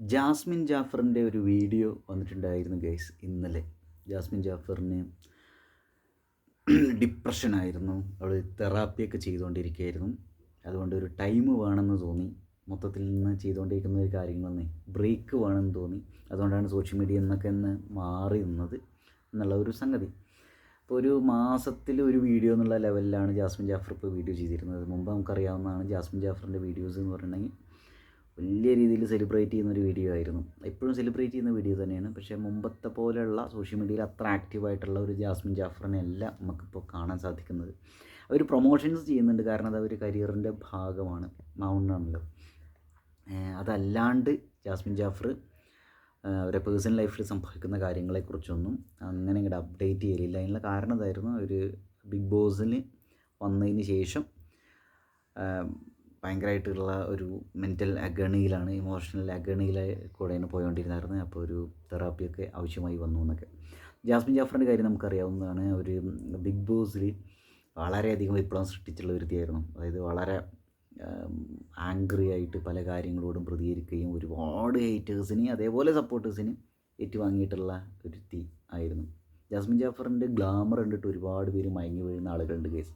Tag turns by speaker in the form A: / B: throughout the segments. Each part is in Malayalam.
A: ജാസ്മിൻ ജാഫറിൻ്റെ ഒരു വീഡിയോ വന്നിട്ടുണ്ടായിരുന്നു ഗൈസ് ഇന്നലെ. ജാസ്മിൻ ജാഫറിന് ഡിപ്രഷനായിരുന്നു. അവൾ തെറാപ്പിയൊക്കെ ചെയ്തുകൊണ്ടിരിക്കുകയായിരുന്നു. അതുകൊണ്ട് ഒരു ടൈം വേണമെന്ന് തോന്നി. മൊത്തത്തിൽ നിന്ന് ചെയ്തുകൊണ്ടിരിക്കുന്ന ഒരു കാര്യങ്ങളൊന്നേ ബ്രേക്ക് വേണമെന്ന് തോന്നി. അതുകൊണ്ടാണ് സോഷ്യൽ മീഡിയ എന്നൊക്കെ ഒന്ന് മാറി നിന്നത് എന്നുള്ള ഒരു സംഗതി. ഇപ്പോൾ ഒരു മാസത്തിൽ ഒരു വീഡിയോ എന്നുള്ള ലെവലിലാണ് ജാസ്മിൻ ജാഫർ ഇപ്പോൾ വീഡിയോ ചെയ്തിരുന്നത്. മുമ്പ് നമുക്കറിയാവുന്നതാണ് ജാസ്മിൻ ജാഫറിൻ്റെ വീഡിയോസ് എന്ന് പറഞ്ഞിട്ടുണ്ടെങ്കിൽ വലിയ രീതിയിൽ സെലിബ്രേറ്റ് ചെയ്യുന്നൊരു വീഡിയോ ആയിരുന്നു. എപ്പോഴും സെലിബ്രേറ്റ് ചെയ്യുന്ന വീഡിയോ തന്നെയാണ്. പക്ഷേ മുമ്പത്തെ പോലെയുള്ള സോഷ്യൽ മീഡിയയിൽ അത്ര ആക്റ്റീവായിട്ടുള്ള ഒരു ജാസ്മിൻ ജാഫറിനെയല്ല നമുക്കിപ്പോൾ കാണാൻ സാധിക്കുന്നത്. അവർ പ്രൊമോഷൻസ് ചെയ്യുന്നുണ്ട്, കാരണം അത് അവർ കരിയറിൻ്റെ ഭാഗമാണ്, മാവുന്നതാണല്ലോ. അതല്ലാണ്ട് ജാസ്മിൻ ജാഫർ അവരുടെ പേഴ്സണൽ ലൈഫിൽ സംഭവിക്കുന്ന കാര്യങ്ങളെക്കുറിച്ചൊന്നും അങ്ങനെ ഇങ്ങോട്ട് അപ്ഡേറ്റ് ചെയ്യലില്ല. അതിനുള്ള കാരണം എന്തായിരുന്നു, അവർ ബിഗ് ബോസിൽ വന്നതിന് ശേഷം ഭയങ്കരമായിട്ടുള്ള ഒരു മെൻ്റൽ അഗണിയിലാണ്, ഇമോഷണൽ അഗണിയിലെ കൂടെയാണ് പോയിക്കൊണ്ടിരുന്നായിരുന്നത്. അപ്പോൾ ഒരു തെറാപ്പിയൊക്കെ ആവശ്യമായി വന്നു എന്നൊക്കെ. ജാസ്മിൻ ജാഫറിൻ്റെ കാര്യം നമുക്കറിയാവുന്നതാണ്. ഒരു ബിഗ് ബോസിൽ വളരെയധികം വിപ്ലവം സൃഷ്ടിച്ചുള്ള വ്യക്തിയായിരുന്നു. അതായത് വളരെ ആംഗ്രി ആയിട്ട് പല കാര്യങ്ങളോടും പ്രതികരിക്കുകയും ഒരുപാട് ഹേറ്റേഴ്സിന് അതേപോലെ സപ്പോർട്ടേഴ്സിന് ഏറ്റുവാങ്ങിയിട്ടുള്ള ഒരു വ്യക്തി ആയിരുന്നു. ജാസ്മിൻ ജാഫറിൻ്റെ ഗ്ലാമർ കണ്ടിട്ട് ഒരുപാട് പേര് മയങ്ങി വീഴുന്ന ആളുകളുണ്ട് കേസ്.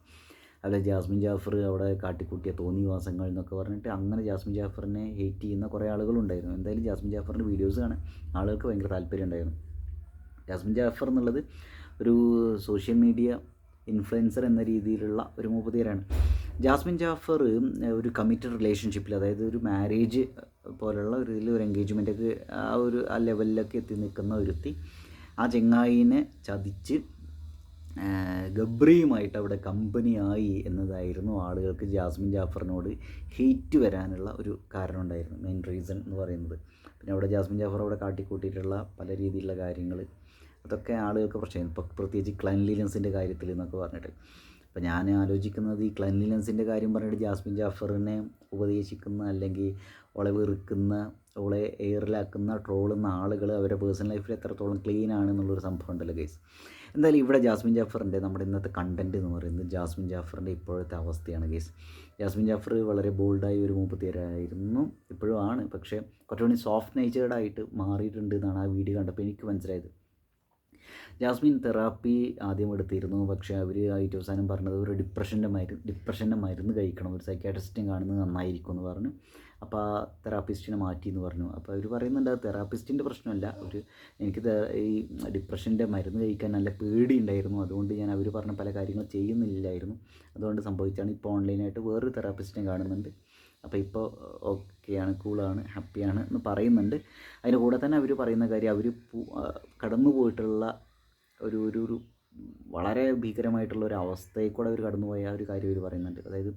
A: അല്ല, ജാസ്മിൻ ജാഫർ അവിടെ കാട്ടിക്കൂട്ടിയ തോന്നിവാസങ്ങൾ എന്നൊക്കെ പറഞ്ഞിട്ട് അങ്ങനെ ജാസ്മിൻ ജാഫറിനെ ഹേറ്റ് ചെയ്യുന്ന കുറേ ആളുകളുണ്ടായിരുന്നു. എന്തായാലും ജാസ്മിൻ ജാഫറിൻ്റെ വീഡിയോസ് കാണാൻ ആളുകൾക്ക് ഭയങ്കര താല്പര്യം ഉണ്ടായിരുന്നു. ജാസ്മിൻ ജാഫർ എന്നുള്ളത് ഒരു സോഷ്യൽ മീഡിയ ഇൻഫ്ലുവൻസർ എന്ന രീതിയിലുള്ള ഒരു മൂപ്പത്തിയാരാണ്. ജാസ്മിൻ ജാഫർ ഒരു കമ്മിറ്റഡ് റിലേഷൻഷിപ്പിൽ, അതായത് ഒരു മാരേജ് പോലുള്ള ഒരു ഇതിൽ ഒരു എൻഗേജ്മെൻറ്റൊക്കെ ആ ലെവലിലൊക്കെ എത്തി നിൽക്കുന്ന ഒരുത്തി ആ ചെങ്ങായിനെ ചതിച്ച് ഗബ്രിയുമായിട്ട് അവിടെ കമ്പനിയായി എന്നതായിരുന്നു ആളുകൾക്ക് ജാസ്മിൻ ജാഫറിനോട് ഹെയ്റ്റ് വരാനുള്ള ഒരു കാരണം ഉണ്ടായിരുന്നു, മെയിൻ റീസൺ എന്ന് പറയുന്നത്. പിന്നെ അവിടെ ജാസ്മിൻ ജാഫർ അവിടെ കാട്ടിക്കൂട്ടിയിട്ടുള്ള പല രീതിയിലുള്ള കാര്യങ്ങൾ, അതൊക്കെ ആളുകൾക്ക് പ്രശ്നം. ഇപ്പോൾ പ്രത്യേകിച്ച് ക്ലൻലിനെസ്സിൻ്റെ കാര്യത്തിൽ എന്നൊക്കെ പറഞ്ഞിട്ട്. അപ്പോൾ ഞാൻ ആലോചിക്കുന്നത്, ഈ ക്ലൻലിനെസ്സിൻ്റെ കാര്യം പറഞ്ഞിട്ട് ജാസ്മിൻ ജാഫറിനെ ഉപദേശിക്കുന്ന അല്ലെങ്കിൽ അവളെ വെറുക്കുന്ന, അവളെ എയറിലാക്കുന്ന, ട്രോളുന്ന ആളുകൾ അവരുടെ പേഴ്സണൽ ലൈഫിൽ എത്രത്തോളം ക്ലീൻ ആണെന്നുള്ളൊരു സംഭവം ഉണ്ടല്ലോ ഗൈസ്. എന്തായാലും ഇവിടെ ജാസ്മിൻ ജാഫറിൻ്റെ നമ്മുടെ ഇന്നത്തെ കണ്ടൻറ്റ് എന്ന് പറയുന്നത് ജാസ്മിൻ ജാഫറിൻ്റെ ഇപ്പോഴത്തെ അവസ്ഥയാണ് ഗൈസ്. ജാസ്മിൻ ജാഫർ വളരെ ബോൾഡായി ഒരു മൂപ്പത്തിയാരായിരുന്നു, ഇപ്പോഴും ആണ്. പക്ഷേ കുറച്ചുകൂടി സോഫ്റ്റ് നേച്ചേർഡായിട്ട് മാറിയിട്ടുണ്ട് എന്നാണ് ആ വീഡിയോ കണ്ടപ്പോൾ എനിക്ക് മനസ്സിലായത്. ജാസ്മിൻ തെറാപ്പി ആദ്യം എടുത്തിരുന്നു, പക്ഷേ അവർ ഏറ്റവും അവസാനം പറഞ്ഞത് ഒരു ഡിപ്രഷൻ്റെ മരുന്ന് കഴിക്കണം, ഒരു സൈക്കാട്രിസ്റ്റിനെ കാണുന്നത് നന്നായിരിക്കും എന്ന് പറഞ്ഞു. അപ്പോൾ ആ തെറാപ്പിസ്റ്റിനെ മാറ്റി എന്ന് പറഞ്ഞു. അപ്പോൾ അവർ പറയുന്നുണ്ട് അത് തെറാപ്പിസ്റ്റിൻ്റെ പ്രശ്നമല്ല, എനിക്ക് ഈ ഡിപ്രഷൻ്റെ മരുന്ന് കഴിക്കാൻ നല്ല പേടി ഉണ്ടായിരുന്നു, അതുകൊണ്ട് ഞാൻ അവർ പറഞ്ഞ പല കാര്യങ്ങളും ചെയ്യുന്നില്ലായിരുന്നു, അതുകൊണ്ട് സംഭവിച്ചാണ്. ഇപ്പോൾ ഓൺലൈനായിട്ട് വേറൊരു തെറാപ്പിസ്റ്റിനെ കാണുന്നുണ്ട്. അപ്പോൾ ഇപ്പോൾ ഓക്കെയാണ്, കൂളാണ്, ഹാപ്പിയാണ് എന്ന് പറയുന്നുണ്ട്. അതിൻ്റെ കൂടെ തന്നെ അവർ പറയുന്ന കാര്യം, അവർ കടന്നു പോയിട്ടുള്ള ഒരു ഒരു ഒരു വളരെ ഭീകരമായിട്ടുള്ള ഒരു അവസ്ഥയിൽ കൂടെ അവർ കടന്നുപോയ ആ ഒരു കാര്യം അവർ പറയുന്നുണ്ട്. അതായത്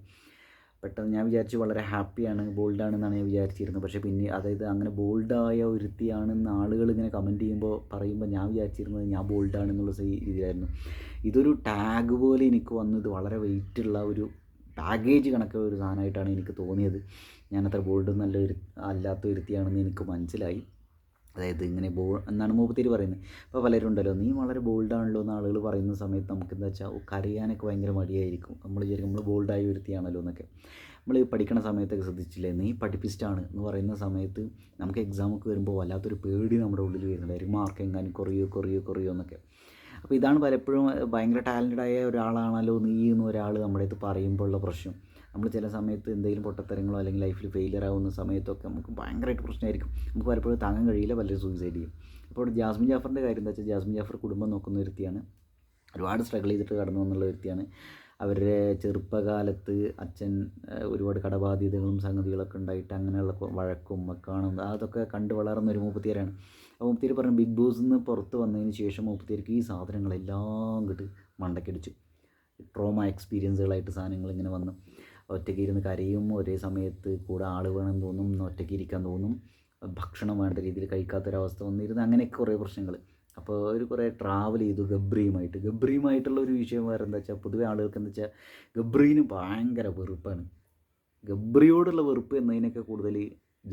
A: പെട്ടെന്ന് ഞാൻ വിചാരിച്ചു വളരെ ഹാപ്പിയാണ്, ബോൾഡാണെന്നാണ് ഞാൻ വിചാരിച്ചിരുന്നത്. പക്ഷേ പിന്നെ അതായത് അങ്ങനെ ബോൾഡായ ഒരുത്തിയാണെന്ന് ആളുകൾ ഇങ്ങനെ കമൻറ്റ് പറയുമ്പോൾ ഞാൻ വിചാരിച്ചിരുന്നത് ഞാൻ ബോൾഡാണെന്നുള്ള രീതിയിലായിരുന്നു. ഇതൊരു ടാഗ് പോലെ എനിക്ക് വന്നത്, വളരെ വെയിറ്റുള്ള ഒരു ബാഗേജ് കണക്കുള്ള ഒരു സാധനമായിട്ടാണ് എനിക്ക് തോന്നിയത്. ഞാനത്ര ബോൾഡ് അല്ലാത്ത ഒരുത്തിയാണെന്ന് എനിക്ക് മനസ്സിലായി. അതായത് ഇങ്ങനെ എന്നാണ് മൂപ്പത്തിരി പറയുന്നത്. അപ്പോൾ പലരും ഉണ്ടല്ലോ, നീ വളരെ ബോൾഡാണല്ലോ എന്ന് ആളുകൾ പറയുന്ന സമയത്ത് നമുക്ക് എന്താ വെച്ചാൽ കരയാനൊക്കെ ഭയങ്കര മടിയായിരിക്കും. നമ്മൾ വിചാരിക്കും നമ്മൾ ബോൾഡായി ഒരുത്തിയാണല്ലോ എന്നൊക്കെ. നമ്മൾ പഠിക്കുന്ന സമയത്തൊക്കെ ശ്രദ്ധിച്ചില്ലേ, നീ പഠിപ്പിസ്റ്റാണ് എന്ന് പറയുന്ന സമയത്ത് നമുക്ക് എക്സാമൊക്കെ വരുമ്പോൾ വല്ലാത്തൊരു പേടി നമ്മുടെ ഉള്ളിൽ വരുന്നുണ്ടായിരിക്കും, മാർക്ക് എങ്ങാനും കുറയോ എന്നൊക്കെ. അപ്പോൾ ഇതാണ് പലപ്പോഴും ഭയങ്കര ടാലൻറ്റഡായ ഒരാളാണല്ലോ നീ എന്ന് ഒരാൾ നമ്മുടെ അടുത്ത് പറയുമ്പോൾ ഉള്ള പ്രശ്നം. നമ്മൾ ചില സമയത്ത് എന്തെങ്കിലും പൊട്ടത്തരങ്ങളോ അല്ലെങ്കിൽ ലൈഫിൽ ഫെയിലിയർ ആവുന്ന സമയത്തൊക്കെ നമുക്ക് ഭയങ്കരമായിട്ട് പ്രശ്നമായിരിക്കും, നമുക്ക് പലപ്പോഴും താങ്ങാൻ കഴിയില്ല, പലരും സൂയിസൈഡ് ചെയ്യും. അപ്പോൾ ജാസ്മിൻ ജാഫറിൻ്റെ കാര്യം എന്താ വെച്ചാൽ, ജാസ്മിൻ ജാഫർ കുടുംബം നോക്കുന്ന വ്യക്തിയാണ്, ഒരുപാട് സ്ട്രഗിൾ ചെയ്തിട്ട് കടന്നു വന്നുള്ള വ്യക്തിയാണ്. അവരുടെ ചെറുപ്പകാലത്ത് അച്ഛൻ ഒരുപാട് കടബാധ്യതകളും സംഗതികളൊക്കെ ഉണ്ടായിട്ട് അങ്ങനെയുള്ള വഴക്കും മക്കാണും അതൊക്കെ കണ്ട് വളർന്ന ഒരു മൂപ്പത്തിയാരാണ്. അപ്പോൾ മൂപ്പത്തിയാർ പറഞ്ഞു, ബിഗ് ബോസിൽ നിന്ന് പുറത്ത് വന്നതിന് ശേഷം മൂപ്പത്തിയാർക്ക് ഈ സാധനങ്ങളെല്ലാം കിട്ട് മണ്ടക്കടിച്ചു. ട്രോമ എക്സ്പീരിയൻസുകളായിട്ട് സാധനങ്ങൾ ഇങ്ങനെ വന്നു. ഒറ്റയ്ക്ക് ഇരുന്ന് കരയും, ഒരേ സമയത്ത് കൂടെ ആൾ വേണമെന്ന് തോന്നും, ഒറ്റയ്ക്ക് ഇരിക്കാൻ തോന്നും, ഭക്ഷണം വേണ്ട രീതിയിൽ കഴിക്കാത്തൊരവസ്ഥ വന്നിരുന്നു, അങ്ങനെയൊക്കെ കുറേ പ്രശ്നങ്ങൾ. അപ്പോൾ അവർ കുറേ ട്രാവൽ ചെയ്തു ഗബ്രിയുമായിട്ടുള്ള ഒരു വിഷയം വേറെ എന്താ വെച്ചാൽ, പൊതുവെ ആളുകൾക്ക് എന്താ വെച്ചാൽ ഗബ്രീന് ഭയങ്കര വെറുപ്പാണ്. ഗബ്രിയോടുള്ള വെറുപ്പ് എന്നതിനൊക്കെ കൂടുതൽ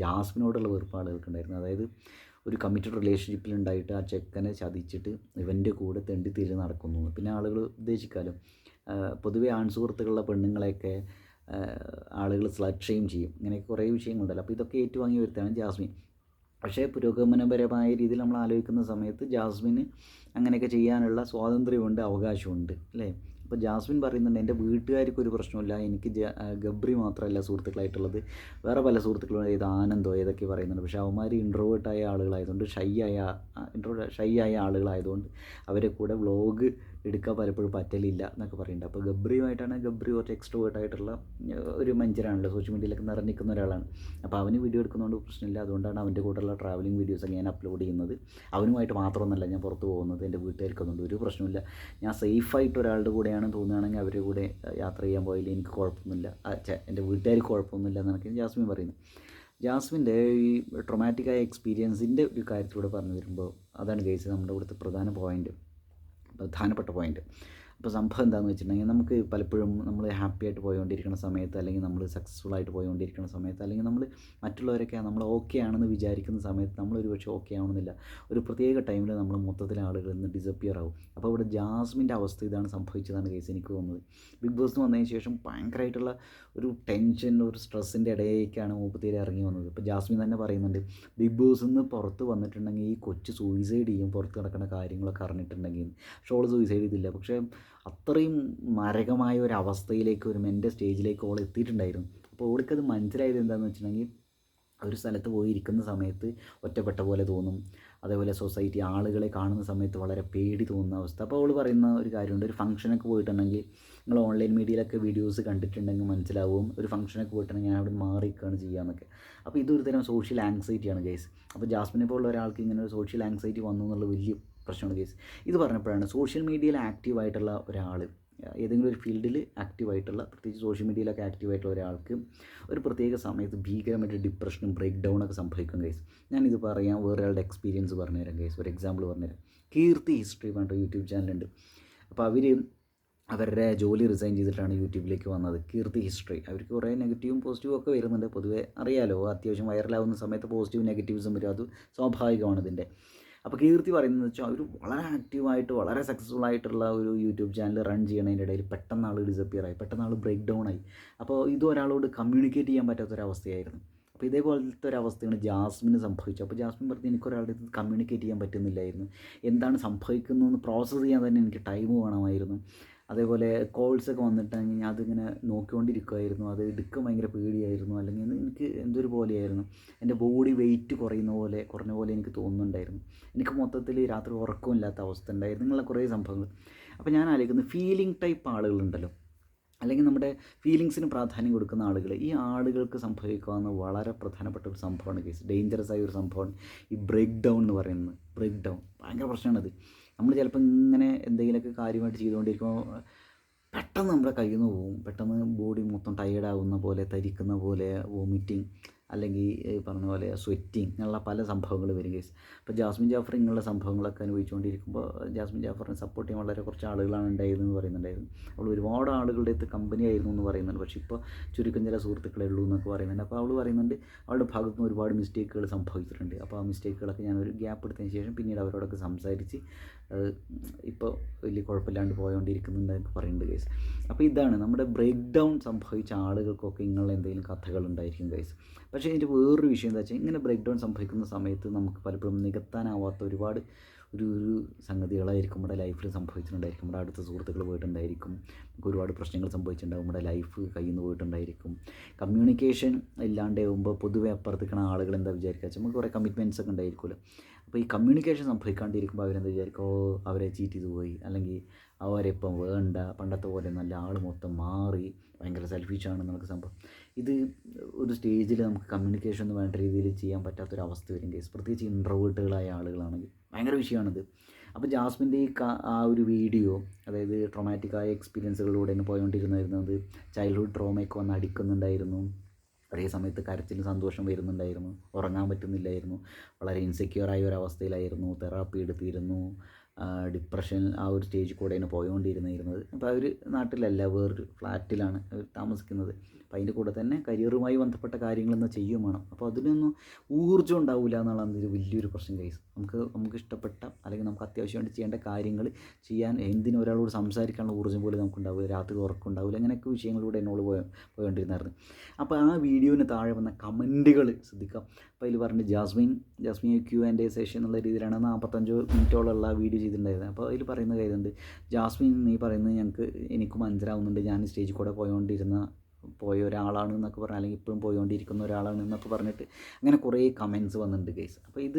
A: ജാസ്മിനോടുള്ള വെറുപ്പ് ആളുകൾക്കുണ്ടായിരുന്നു. അതായത് ഒരു കമ്മിറ്റഡ് റിലേഷൻഷിപ്പിലുണ്ടായിട്ട് ആ ചെക്കനെ ചതിച്ചിട്ട് ഇവൻ്റെ കൂടെ തെണ്ടിത്തിരി നടക്കുന്നു. പിന്നെ ആളുകൾ ഉദ്ദേശിക്കാമല്ലോ, പൊതുവെ ആൺസുഹൃത്തുക്കളുള്ള പെണ്ണുങ്ങളെയൊക്കെ ആളുകൾ സ്ലട്ട് ഷെയിം ചെയ്യും, ഇങ്ങനെയൊക്കെ കുറേ വിഷയങ്ങളുണ്ടല്ലോ. അപ്പോൾ ഇതൊക്കെ ഏറ്റുവാങ്ങി വരുത്താണ് ജാസ്മിൻ. പക്ഷേ പുരോഗമനപരമായ രീതിയിൽ നമ്മൾ ആലോചിക്കുന്ന സമയത്ത് ജാസ്മിന് അങ്ങനെയൊക്കെ ചെയ്യാനുള്ള സ്വാതന്ത്ര്യമുണ്ട്, അവകാശമുണ്ട് അല്ലേ. അപ്പോൾ ജാസ്മിൻ പറയുന്നുണ്ട് എൻ്റെ വീട്ടുകാർക്ക് ഒരു പ്രശ്നമില്ല, എനിക്ക് ഗബ്രി മാത്രമല്ല സുഹൃത്തുക്കളായിട്ടുള്ളത്, വേറെ പല സുഹൃത്തുക്കളും ഏത് ആനന്ദോ ഏതൊക്കെ പറയുന്നുണ്ട്. പക്ഷേ അവന്മാർ ഇൻട്രോവേർട്ടായ ആളുകളായതുകൊണ്ട് ഷൈ ആയ ആളുകളായതുകൊണ്ട് അവരെ കൂടെ വ്ളോഗ് എടുക്കാൻ പലപ്പോഴും പറ്റലില്ല എന്നൊക്കെ പറയുന്നുണ്ട്. അപ്പോൾ ഗബ്രി കുറച്ച് എക്സ്ട്രോവേർട്ട് ആയിട്ടുള്ള ഒരു മനുഷ്യനാണല്ലോ, സോഷ്യൽ മീഡിയയിലൊക്കെ നിറഞ്ഞിരിക്കുന്ന ഒരാളാണ്. അപ്പോൾ അവന് വീഡിയോ എടുക്കുന്നതുകൊണ്ട് പ്രശ്നമില്ല, അതുകൊണ്ടാണ് അവൻ്റെ കൂടെയുള്ള ട്രാവലിംഗ് വീഡിയോസൊക്കെ ഞാൻ അപ്ലോഡ് ചെയ്യുന്നത്. അവനുമായിട്ട് മാത്രമൊന്നുമല്ല ഞാൻ പുറത്ത് പോകുന്നത്, എൻ്റെ വീട്ടുകാർക്കൊന്നും ഒരു പ്രശ്നമില്ല. ഞാൻ സേഫായിട്ട് ഒരാളുടെ കൂടെയാണ് തോന്നുകയാണെങ്കിൽ അവരുടെ കൂടെ യാത്ര ചെയ്യാൻ പോയില്ല, എനിക്ക് കുഴപ്പമൊന്നുമില്ല, എൻ്റെ വീട്ടുകാർക്ക് കുഴപ്പമൊന്നുമില്ല എന്നൊക്കെ ജാസ്മിൻ പറയുന്നു. ജാസ്മിൻ്റെ ഈ ട്രൊമാറ്റിക്കായ എക്സ്പീരിയൻസിൻ്റെ ഒരു കാര്യത്തിലൂടെ പറഞ്ഞു വരുമ്പോൾ അതാണ് കേസ് നമ്മുടെ ഇവിടുത്തെ പ്രധാനപ്പെട്ട പോയിൻ്റ്. അപ്പോൾ സംഭവം എന്താണെന്ന് വെച്ചിട്ടുണ്ടെങ്കിൽ, നമുക്ക് പലപ്പോഴും നമ്മൾ ഹാപ്പി ആയിട്ട് പോയിക്കൊണ്ടിരിക്കുന്ന സമയത്ത്, അല്ലെങ്കിൽ നമ്മൾ സക്സസ്ഫുൾ ആയിട്ട് പോയിക്കൊണ്ടിരിക്കുന്ന സമയത്ത്, അല്ലെങ്കിൽ നമ്മൾ മറ്റുള്ളവരൊക്കെ നമ്മൾ ഓക്കെ ആണെന്ന് വിചാരിക്കുന്ന സമയത്ത് നമ്മളൊരു പക്ഷേ ഓക്കെ ആവണമെന്നില്ല. ഒരു പ്രത്യേക ടൈമിൽ നമ്മൾ മൊത്തത്തിൽ ആളുകളിൽ നിന്ന് ഡിസപ്പിയർ ആവും. അപ്പോൾ ഇവിടെ ജാസ്മിൻ്റെ അവസ്ഥ ഇതാണ് സംഭവിച്ചതാണ് കേസ് എനിക്ക് തോന്നുന്നത്. ബിഗ് ബോസിന് വന്നതിന് ശേഷം ഭയങ്കരമായിട്ടുള്ള ഒരു ടെൻഷൻ, ഒരു സ്ട്രെസ്സിൻ്റെ ഇടയിലേക്കാണ് മൂപ്പത്തേര് ഇറങ്ങി വന്നത്. ഇപ്പോൾ ജാസ്മിൻ തന്നെ പറയുന്നുണ്ട്, ബിഗ് ബോസിൽ നിന്ന് പുറത്ത് വന്നിട്ടുണ്ടെങ്കിൽ ഈ കൊച്ചു സൂയിസൈഡ് ചെയ്യും, പുറത്ത് നടക്കുന്ന കാര്യങ്ങളൊക്കെ അറിഞ്ഞിട്ടുണ്ടെങ്കിൽ. പക്ഷേ ഓൾ സൂയിസൈഡ് ചെയ്തില്ല. പക്ഷേ അത്രയും മാരകമായ ഒരു അവസ്ഥയിലേക്ക്, ഒരു മെൻ്റൽ സ്റ്റേജിലേക്ക് ഓൾ എത്തിയിട്ടുണ്ടായിരുന്നു. അപ്പോൾ ഓൾക്കത് മനസ്സിലായത് എന്താണെന്ന് വെച്ചിട്ടുണ്ടെങ്കിൽ, ഒരു സ്ഥലത്ത് പോയി ഇരിക്കുന്ന സമയത്ത് ഒറ്റപ്പെട്ട പോലെ തോന്നും. അതേപോലെ സൊസൈറ്റി ആളുകളെ കാണുന്ന സമയത്ത് വളരെ പേടി തോന്നുന്ന അവസ്ഥ. അപ്പോൾ അവൾ പറയുന്ന ഒരു കാര്യമുണ്ട്, ഒരു ഫംഗ്ഷനൊക്കെ പോയിട്ടുണ്ടെങ്കിൽ, നിങ്ങൾ ഓൺലൈൻ മീഡിയയിലൊക്കെ വീഡിയോസ് കണ്ടിട്ടുണ്ടെങ്കിൽ മനസ്സിലാവും, ഒരു ഫംഗ്ഷനൊക്കെ പോയിട്ടുണ്ടെങ്കിൽ ഞാൻ അവിടെ മാറി നിൽക്കുകയാണ് ചെയ്യാമെന്നൊക്കെ. അപ്പോൾ ഇതൊരു തരം സോഷ്യൽ ആങ്സൈറ്റിയാണ് കേസ്. അപ്പോൾ ജാസ്മിനെ പോലുള്ള ഒരാൾക്ക് ഇങ്ങനെ ഒരു സോഷ്യൽ ആങ്സൈറ്റി വന്നു എന്നുള്ള വലിയ പ്രശ്നമാണ് കേസ്. ഇത് പറഞ്ഞപ്പോഴാണ് സോഷ്യൽ മീഡിയയിൽ ആക്റ്റീവായിട്ടുള്ള ഒരാൾ, ഏതെങ്കിലും ഒരു ഫീൽഡിൽ ആക്റ്റീവായിട്ടുള്ള, പ്രത്യേകിച്ച് സോഷ്യൽ മീഡിയയിലൊക്കെ ആക്റ്റീവായിട്ടുള്ള ഒരാൾക്ക് ഒരു പ്രത്യേക സമയത്ത് ഭീകരമായിട്ട് ഡിപ്രഷനും ബ്രേക്ക് ഡൗണൊക്കെ സംഭവിക്കും കേസ്. ഞാനിത് പറയാം, വേറെ ആളുടെ എക്സ്പീരിയൻസ് പറഞ്ഞുതരാം കേസ്. ഒരു എക്സാമ്പിൾ പറഞ്ഞുതരാം. കീർത്തി ഹിസ്റ്ററി പറഞ്ഞിട്ട് യൂട്യൂബ് ചാനലുണ്ട്. അപ്പോൾ അവരുടെ ജോലി റിസൈൻ ചെയ്തിട്ടാണ് യൂട്യൂബിലേക്ക് വന്നത്. കീർത്തി ഹിസ്റ്ററി. അവർക്ക് കുറേ നെഗറ്റീവും പോസിറ്റീവും ഒക്കെ വരുന്നുണ്ട്. പൊതുവേ അറിയാലോ, അത്യാവശ്യം വൈറലാവുന്ന സമയത്ത് പോസിറ്റീവ് നെഗറ്റീവ്സും വരും, അത് സ്വാഭാവികമാണ് ഇതിൻ്റെ. അപ്പോൾ കീർത്തി പറയുന്നത് വെച്ചാൽ, അവർ വളരെ ആക്റ്റീവായിട്ട് വളരെ സക്സസ്ഫുൾ ആയിട്ടുള്ള ഒരു യൂട്യൂബ് ചാനൽ റൺ ചെയ്യണതിൻ്റെ ഇടയിൽ പെട്ടെന്ന് ആൾ ഡിസപ്പിയർ ആയി, പെട്ടെന്ന് ആൾ ബ്രേക്ക് ഡൗൺ ആയി. അപ്പോൾ ഇത് ഒരാളോട് കമ്മ്യൂണിക്കേറ്റ് ചെയ്യാൻ പറ്റാത്തൊരവസ്ഥയായിരുന്നു. അപ്പോൾ ഇതേപോലത്തെ ഒരു അവസ്ഥയാണ് ജാസ്മിന് സംഭവിച്ചത്. അപ്പോൾ ജാസ്മിൻ പറഞ്ഞ്, എനിക്കൊരാളുടെ ഇത് കമ്മ്യൂണിക്കേറ്റ് ചെയ്യാൻ പറ്റുന്നില്ലായിരുന്നു, എന്താണ് സംഭവിക്കുന്നതെന്ന് പ്രോസസ്സ് ചെയ്യാൻ തന്നെ എനിക്ക് ടൈം വേണമായിരുന്നു. അതേപോലെ കോൾസൊക്കെ വന്നിട്ടുണ്ടെങ്കിൽ ഞാൻ അതിങ്ങനെ നോക്കിക്കൊണ്ടിരിക്കുമായിരുന്നു, അത് എടുക്കാൻ ഭയങ്കര പേടിയായിരുന്നു, അല്ലെങ്കിൽ എനിക്ക് എന്തൊരു പോലെയായിരുന്നു, എൻ്റെ ബോഡി വെയിറ്റ് കുറഞ്ഞ പോലെ എനിക്ക് തോന്നുന്നുണ്ടായിരുന്നു, എനിക്ക് മൊത്തത്തിൽ രാത്രി ഉറക്കമില്ലാത്ത അവസ്ഥ ഉണ്ടായിരുന്നു, ഇങ്ങനെയുള്ള കുറേ സംഭവങ്ങൾ. അപ്പോൾ ഞാൻ ആലോചിക്കുന്നത്, ഫീലിംഗ് ടൈപ്പ് ആളുകളുണ്ടല്ലോ, അല്ലെങ്കിൽ നമ്മുടെ ഫീലിങ്സിന് പ്രാധാന്യം കൊടുക്കുന്ന ആളുകൾ, ഈ ആളുകൾക്ക് സംഭവിക്കാവുന്ന വളരെ പ്രധാനപ്പെട്ട ഒരു സംഭവമാണ് കേസ്, ഡേഞ്ചറസ് ആയ ഒരു സംഭവമാണ് ഈ ബ്രേക്ക് ഡൗൺ എന്ന് പറയുന്നത്. ബ്രേക്ക് ഡൗൺ ഭയങ്കര പ്രശ്നമാണത്. നമ്മൾ ചിലപ്പോൾ ഇങ്ങനെ എന്തെങ്കിലുമൊക്കെ കാര്യമായിട്ട് ചെയ്തുകൊണ്ടിരിക്കുമ്പോൾ പെട്ടെന്ന് നമ്മുടെ കയ്യിൽ നിന്ന് പോകും, പെട്ടെന്ന് ബോഡി മൊത്തം ടയേർഡാകുന്ന പോലെ, തരിക്കുന്ന പോലെ, വോമിറ്റിങ്, അല്ലെങ്കിൽ പറഞ്ഞ പോലെ സ്വെറ്റിങ്, അങ്ങനെയുള്ള പല സംഭവങ്ങൾ വരും കേസ്. അപ്പോൾ ജാസ്മിൻ ജാഫർ ഇങ്ങനെയുള്ള സംഭവങ്ങളൊക്കെ അനുഭവിച്ചുകൊണ്ടിരിക്കുമ്പോൾ ജാസ്മിൻ ജാഫറിനെ സപ്പോർട്ട് ചെയ്യാൻ വളരെ കുറച്ച് ആളുകളാണ് ഉണ്ടായിരുന്നെന്ന് പറയുന്നുണ്ടായിരുന്നു. അവൾ ഒരുപാട് ആളുകളുടെ അടുത്ത് കമ്പനി ആയിരുന്നു എന്ന് പറയുന്നുണ്ട്. പക്ഷേ ഇപ്പോൾ ചുരുക്കം ചില സുഹൃത്തുക്കളേ ഉള്ളൂ എന്നൊക്കെ പറയുന്നുണ്ട്. അപ്പോൾ അവൾ പറയുന്നുണ്ട്, അവളുടെ ഭാഗത്തു നിന്ന് ഒരുപാട് മിസ്റ്റേക്കുകൾ സംഭവിച്ചിട്ടുണ്ട്. അപ്പോൾ ആ മിസ്റ്റേക്കുകളൊക്കെ ഞാനൊരു ഗ്യാപ്പ് എടുത്തതിന് ശേഷം പിന്നീട് അവരോടൊക്കെ സംസാരിച്ച് ഇപ്പോൾ വലിയ കുഴപ്പമില്ലാണ്ട് പോയോണ്ടിരിക്കുന്നുണ്ടെന്നൊക്കെ പറയുന്നുണ്ട് കേസ്. അപ്പോൾ ഇതാണ് നമ്മുടെ ബ്രേക്ക് ഡൗൺ സംഭവിച്ച ആളുകൾക്കൊക്കെ ഇങ്ങനെയുള്ള എന്തെങ്കിലും കഥകളുണ്ടായിരിക്കും കേസ്. പക്ഷേ ഇതിൻ്റെ വേറൊരു വിഷയം എന്താ വെച്ചാൽ, ഇങ്ങനെ ബ്രേക്ക് ഡൗൺ സംഭവിക്കുന്ന സമയത്ത് നമുക്ക് പലപ്പോഴും നികത്താനാവാത്ത ഒരുപാട് ഒരു സംഗതികളായിരിക്കും നമ്മുടെ ലൈഫിൽ സംഭവിച്ചിട്ടുണ്ടായിരിക്കും. നമ്മുടെ അടുത്ത സുഹൃത്തുക്കൾ പോയിട്ടുണ്ടായിരിക്കും, നമുക്ക് ഒരുപാട് പ്രശ്നങ്ങൾ സംഭവിച്ചിട്ടുണ്ടാകും, നമ്മുടെ ലൈഫ് കയ്യിൽ നിന്ന് പോയിട്ടുണ്ടായിരിക്കും. കമ്മ്യൂണിക്കേഷൻ ഇല്ലാണ്ടാകുമ്പോൾ പൊതുവെ അപ്പുറത്തേക്കണ ആളുകൾ എന്താ വിചാരിക്കുക വെച്ചാൽ, നമുക്ക് കുറേ കമ്മിറ്റ്മെൻറ്റ്സ് ഒക്കെ ഉണ്ടായിരിക്കുമല്ലോ. അപ്പോൾ ഈ കമ്മ്യൂണിക്കേഷൻ സംഭവിക്കാണ്ടിരിക്കുമ്പോൾ അവരെന്താ വിചാരിക്കും, അവരെ ചീറ്റ് ചെയ്ത് പോയി, അല്ലെങ്കിൽ അവരിപ്പം വേണ്ട, പണ്ടത്തെ പോലെ നല്ല ആൾ മൊത്തം മാറി, ഭയങ്കര സെൽഫിഷാണ് എന്നൊക്കെ സംഭവം. ഇത് ഒരു സ്റ്റേജിൽ നമുക്ക് കമ്മ്യൂണിക്കേഷൻ ഒന്നും വേണ്ട രീതിയിൽ ചെയ്യാൻ പറ്റാത്തൊരവസ്ഥ വരും കേസ്. പ്രത്യേകിച്ച് ഇൻട്രോവേർട്ടുകളായ ആളുകളാണെങ്കിൽ ഭയങ്കര വിഷയമാണിത്. അപ്പോൾ ജാസ്മിൻ്റെ ആ ഒരു വീഡിയോ, അതായത് ട്രോമാറ്റിക്കായ എക്സ്പീരിയൻസുകളിലൂടെയാണ് പോയോണ്ടിരുന്നത്. ചൈൽഡ്ഹുഡ് ട്രോമയൊക്കെ വന്ന് അടിക്കുന്നുണ്ടായിരുന്നു, ഒരേ സമയത്ത് കരച്ചിലും സന്തോഷം വരുന്നുണ്ടായിരുന്നു, ഉറങ്ങാൻ പറ്റുന്നില്ലായിരുന്നു, വളരെ ഇൻസെക്യൂറായ ഒരു അവസ്ഥയിലായിരുന്നു, തെറാപ്പി എടുത്തിരുന്നു, ഡിപ്രഷൻ ആ ഒരു സ്റ്റേജിൽ കൂടെയാണ് പോയോണ്ടിരുന്നത്. അപ്പോൾ അവർ നാട്ടിലല്ല, വേറൊരു ഫ്ലാറ്റിലാണ് അവർ താമസിക്കുന്നത്. അപ്പോൾ അതിൻ്റെ കൂടെ തന്നെ കരിയറുമായി ബന്ധപ്പെട്ട കാര്യങ്ങളെന്ന് ചെയ്യുകയും വേണം. അപ്പോൾ അതിനൊന്നും ഊർജ്ജം ഉണ്ടാവില്ല എന്നുള്ളതാണ് ഒരു വലിയൊരു പ്രശ്നം ഗൈസ്. നമുക്ക് ഇഷ്ടപ്പെട്ട അല്ലെങ്കിൽ നമുക്ക് അത്യാവശ്യമായിട്ട് ചെയ്യേണ്ട കാര്യങ്ങൾ ചെയ്യാൻ എന്തിനും ഒരാളോട് സംസാരിക്കാനുള്ള ഊർജ്ജം പോലും നമുക്കുണ്ടാവില്ല, രാത്രി ഉറക്കം ഉണ്ടാവില്ല, അങ്ങനെയൊക്കെ വിഷയങ്ങളിലൂടെ എന്നോട് പോയോണ്ടിരുന്നായിരുന്നു. അപ്പോൾ ആ വീഡിയോന് താഴെ വന്ന കമൻറ്റുകൾ ശ്രദ്ധിക്കാം. അപ്പോൾ അതിൽ പറഞ്ഞ് ജാസ്മിൻ Q&A സെഷൻ എന്നുള്ള രീതിയിലാണ് 45 മിനിറ്റോളമുള്ള വീഡിയോ ചെയ്തിട്ടുണ്ടായിരുന്നത്. അപ്പോൾ അതിൽ പറയുന്ന കാര്യമുണ്ട്, ജാസ്മിൻ നീ പറയുന്നത് എനിക്ക് മനസ്സിലാവുന്നുണ്ട്, ഞാൻ സ്റ്റേജിൽ കൂടെ പോയ ഒരാളാണ് എന്നൊക്കെ പറഞ്ഞാൽ, അല്ലെങ്കിൽ ഇപ്പോഴും പോയിക്കൊണ്ടിരിക്കുന്ന ഒരാളാണ് എന്നൊക്കെ പറഞ്ഞിട്ട് അങ്ങനെ കുറേ കമൻറ്റ്സ് വന്നിട്ടുണ്ട് ഗൈസ്. അപ്പോൾ ഇത്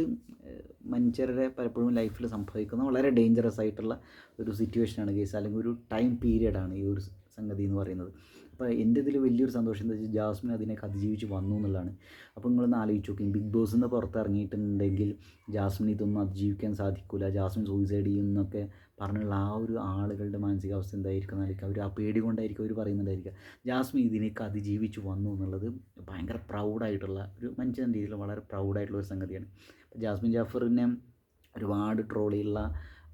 A: മനുഷ്യരുടെ പലപ്പോഴും ലൈഫിൽ സംഭവിക്കുന്ന വളരെ ഡേഞ്ചറസ് ആയിട്ടുള്ള ഒരു സിറ്റുവേഷനാണ് ഗൈസ്, അല്ലെങ്കിൽ ഒരു ടൈം പീരിയഡാണ് ഈ ഒരു സംഗതി എന്ന് പറയുന്നത്. അപ്പോൾ എൻ്റെ ഇതിൽ വലിയൊരു സന്തോഷം എന്താ വെച്ചാൽ ജാസ്മിൻ അതിനൊക്കെ അതിജീവിച്ച് വന്നു എന്നുള്ളതാണ്. അപ്പോൾ നിങ്ങളൊന്ന് ആലോചിച്ച് നോക്കി, ബിഗ് ബോസിൽ നിന്ന് പുറത്തിറങ്ങിയിട്ടുണ്ടെങ്കിൽ ജാസ്മിൻ ഇതൊന്നും അതിജീവിക്കാൻ സാധിക്കില്ല, ജാസ്മിൻ സൂയിസൈഡ് ചെയ്യുന്നൊക്കെ പറഞ്ഞുള്ള ആ ഒരു ആളുകളുടെ മാനസികാവസ്ഥ എന്തായിരിക്കും എന്നായിരിക്കും അവർ ആ പേടി കൊണ്ടായിരിക്കും അവർ പറയുന്നുണ്ടായിരിക്കുക. ജാസ്മിൻ ഇതിനൊക്കെ അതിജീവിച്ച് വന്നു എന്നുള്ളത് ഭയങ്കര പ്രൗഡായിട്ടുള്ള ഒരു മനുഷ്യൻ്റെ രീതിയിൽ വളരെ പ്രൗഡായിട്ടുള്ള ഒരു സംഗതിയാണ്. അപ്പോൾ ജാസ്മിൻ ജാഫറിനെ ഒരുപാട് ട്രോളിയുള്ള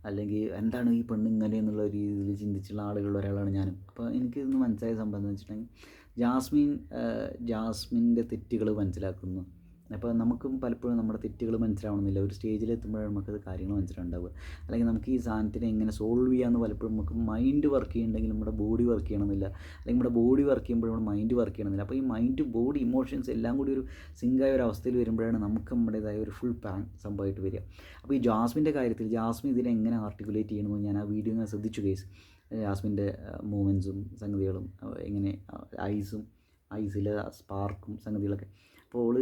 A: അല്ലെങ്കിൽ എന്താണ് ഈ പെണ്ണ് ഇങ്ങനെ എന്നുള്ള രീതിയിൽ ചിന്തിച്ചുള്ള ആളുകളുടെ ഒരാളാണ് ഞാനും. അപ്പോൾ എനിക്കിന്ന് മനസ്സിലായ സംഭവം എന്ന് വെച്ചിട്ടുണ്ടെങ്കിൽ ജാസ്മിൻ്റെ തെറ്റുകൾ മനസ്സിലാക്കുന്നു. അപ്പോൾ നമുക്കും പലപ്പോഴും നമ്മുടെ തെറ്റുകൾ മനസ്സിലാവണമെന്നില്ല, ഒരു സ്റ്റേജിലെത്തുമ്പോഴാണ് നമുക്കത് കാര്യങ്ങൾ മനസ്സിലാവുക. അല്ലെങ്കിൽ നമുക്ക് ഈ സാധനത്തിനെ എങ്ങനെ സോൾവ് ചെയ്യാമെന്ന് പലപ്പോഴും നമുക്ക് മൈൻഡ് വർക്ക് ചെയ്യുന്നുണ്ടെങ്കിൽ നമ്മുടെ ബോഡി വർക്ക് ചെയ്യണമെന്നില്ല, അല്ലെങ്കിൽ നമ്മുടെ ബോഡി വർക്ക് ചെയ്യുമ്പോഴും നമ്മുടെ മൈൻഡ് വർക്ക് ചെയ്യണമെന്നില്ല. അപ്പോൾ ഈ മൈൻഡ്, ബോഡി, ഇമോഷൻസ് എല്ലാം കൂടി ഒരു സിങ്കായ ഒരു അവസ്ഥയിൽ വരുമ്പോഴാണ് നമുക്ക് നമ്മുടേതായ ഒരു ഫുൾ പാൻ സംഭവമായിട്ട് വരിക. അപ്പോൾ ഈ ജാസ്മിൻ്റെ കാര്യത്തിൽ ജാസ്മിൻ ഇതിനെ എങ്ങനെ ആർട്ടിക്കുലേറ്റ് ചെയ്യണമെന്ന് ഞാൻ ആ വീഡിയോ ഞാൻ ശ്രദ്ധിച്ചു കേസ്. ജാസ്മിൻ്റെ മൂവ്മെൻറ്റ്സും സംഗതികളും എങ്ങനെ ഐസിലെ സ്പാർക്കും സംഗതികളൊക്കെ. അപ്പോൾ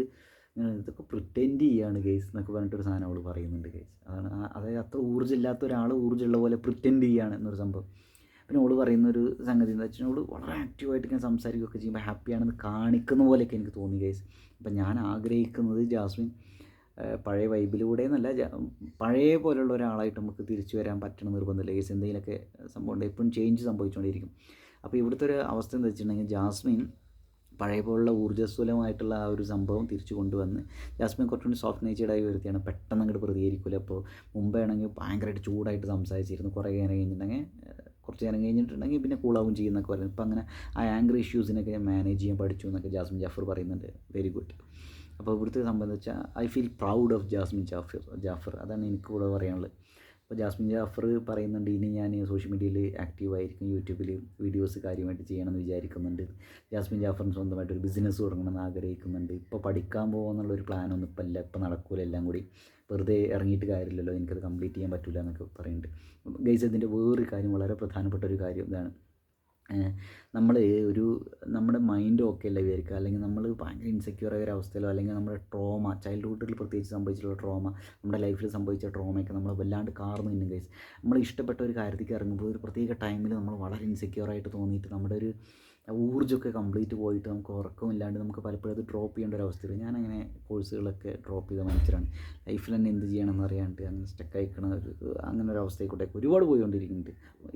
A: ഇതൊക്കെ പ്രിറ്റൻഡ് ചെയ്യുകയാണ് കേസ് എന്നൊക്കെ പറഞ്ഞിട്ടൊരു സാധനം അവൾ പറയുന്നുണ്ട് കേസ്. അതായത് അത്ര ഊർജ്ജമില്ലാത്ത ഒരാൾ ഊർജ്ജമുള്ള പോലെ പ്രിറ്റൻഡ് ചെയ്യുകയാണ് എന്നൊരു സംഭവം. പിന്നെ അവൾ പറയുന്നൊരു സംഗതി എന്താ വെച്ചാൽ അവൾ വളരെ ആക്റ്റീവായിട്ട് ഇങ്ങനെ സംസാരിക്കുകയൊക്കെ ചെയ്യുമ്പോൾ ഹാപ്പിയാണെന്ന് കാണിക്കുന്ന പോലെയൊക്കെ എനിക്ക് തോന്നി കേസ്. അപ്പം ഞാൻ ആഗ്രഹിക്കുന്നത് ജാസ്മിൻ പഴയ വൈബിലൂടെ എന്നല്ല, പഴയ പോലുള്ള ഒരാളായിട്ട് നമുക്ക് തിരിച്ചു വരാൻ പറ്റണം നിർബന്ധമില്ല കേസ്. എന്തെങ്കിലുമൊക്കെ സംഭവം ഉണ്ട്, എപ്പോഴും ചേഞ്ച് സംഭവിച്ചുകൊണ്ടിരിക്കും. അപ്പോൾ ഇവിടുത്തെ ഒരു അവസ്ഥ എന്താ വെച്ചിട്ടുണ്ടെങ്കിൽ ജാസ്മിൻ പഴയ പോലുള്ള ഊർജ്ജസ്വലമായിട്ടുള്ള ആ ഒരു സംഭവം തിരിച്ചു കൊണ്ടുവന്ന് ജാസ്മിൻ കുറച്ചുകൂടി സോഫ്റ്റ് നേച്ചേർഡായി വരുത്തിയാണ്, പെട്ടെന്ന് അങ്ങോട്ട് പ്രതികരിക്കില്ല. അപ്പോൾ മുമ്പേ ആണെങ്കിൽ ഭയങ്കരമായിട്ട് ചൂടായിട്ട് സംസാരിച്ചിരുന്നു, കുറേ നേരം കഴിഞ്ഞിട്ടുണ്ടെങ്കിൽ പിന്നെ കൂളാവും ചെയ്യുന്നൊക്കെ പറയുന്നത്. ഇപ്പോൾ അങ്ങനെ ആ ആംഗ്രി ഇഷ്യൂസിനൊക്കെ ഞാൻ മാനേജ് ചെയ്യാൻ പഠിച്ചു എന്നൊക്കെ ജാസ്മിൻ ജാഫർ പറയുന്നുണ്ട്. Very good. അപ്പോൾ ഇവിടുത്തെ സംബന്ധിച്ചാൽ I feel proud of Jasmin Jafar. അതാണ് എനിക്ക് കൂടെ പറയാനുള്ളത്. അപ്പോൾ ജാസ്മിൻ ജാഫർ പറയുന്നുണ്ട്, ഇനി ഞാൻ സോഷ്യൽ മീഡിയയിൽ ആക്റ്റീവായിരിക്കും, യൂട്യൂബിൽ വീഡിയോസ് കാര്യമായിട്ട് ചെയ്യണമെന്ന് വിചാരിക്കുന്നുണ്ട്. ജാസ്മിൻ ജാഫറിന് സ്വന്തമായിട്ടൊരു ബിസിനസ് തുടങ്ങണമെന്ന് ആഗ്രഹിക്കുന്നുണ്ട്. ഇപ്പോൾ പഠിക്കാൻ പോകുമെന്നുള്ളൊരു പ്ലാനൊന്നും ഇപ്പം ഇല്ല, ഇപ്പം നടക്കൂല, എല്ലാം കൂടി വെറുതെ ഇറങ്ങിയിട്ട് കാര്യമില്ലല്ലോ, എനിക്കത് കംപ്ലീറ്റ് ചെയ്യാൻ പറ്റില്ല എന്നൊക്കെ പറയുന്നുണ്ട്. ഗൈസ്, ഇതിൻ്റെ വേറൊരു കാര്യം, വളരെ പ്രധാനപ്പെട്ട ഒരു കാര്യം ഇതാണ്. നമ്മുടെ മൈൻഡ് ഓക്കെ അല്ല വിചാരിക്കുക, അല്ലെങ്കിൽ നമ്മൾ ഭയങ്കര ഇൻസെക്യൂറായ ഒരു അവസ്ഥയിലോ, അല്ലെങ്കിൽ നമ്മുടെ ട്രോമ, ചൈൽഡ്ഹുഡിൽ പ്രത്യേകിച്ച് സംഭവിച്ചിട്ടുള്ള ട്രോമ, നമ്മുടെ ലൈഫിൽ സംഭവിച്ച ട്രോമയൊക്കെ നമ്മൾ വല്ലാണ്ട് കാർന്ന് നിന്നും ഗൈസ്. നമ്മൾ ഇഷ്ടപ്പെട്ട ഒരു കാര്യത്തേക്ക് ഇറങ്ങുമ്പോൾ ഒരു പ്രത്യേക ടൈമിൽ നമ്മൾ വളരെ ഇൻസെക്യൂറായിട്ട് തോന്നിയിട്ട് നമ്മുടെ ഒരു ഊർജ്ജമൊക്കെ കംപ്ലീറ്റ് പോയിട്ട് നമുക്ക് ഉറക്കമില്ലാണ്ട് നമുക്ക് പലപ്പോഴും അത് ഡ്രോപ്പ് ചെയ്യേണ്ട ഒരു അവസ്ഥ വരും. ഞാനങ്ങനെ കോഴ്സുകളൊക്കെ ഡ്രോപ്പ് ചെയ്ത മനുഷ്യരാണ്. ലൈഫിൽ തന്നെ എന്ത് ചെയ്യണമെന്ന് അറിയാണ്ട് അങ്ങനെ സ്റ്റക്ക് അയക്കണ അങ്ങനെ ഒരു അവസ്ഥയെക്കൂടെ ഒരുപാട്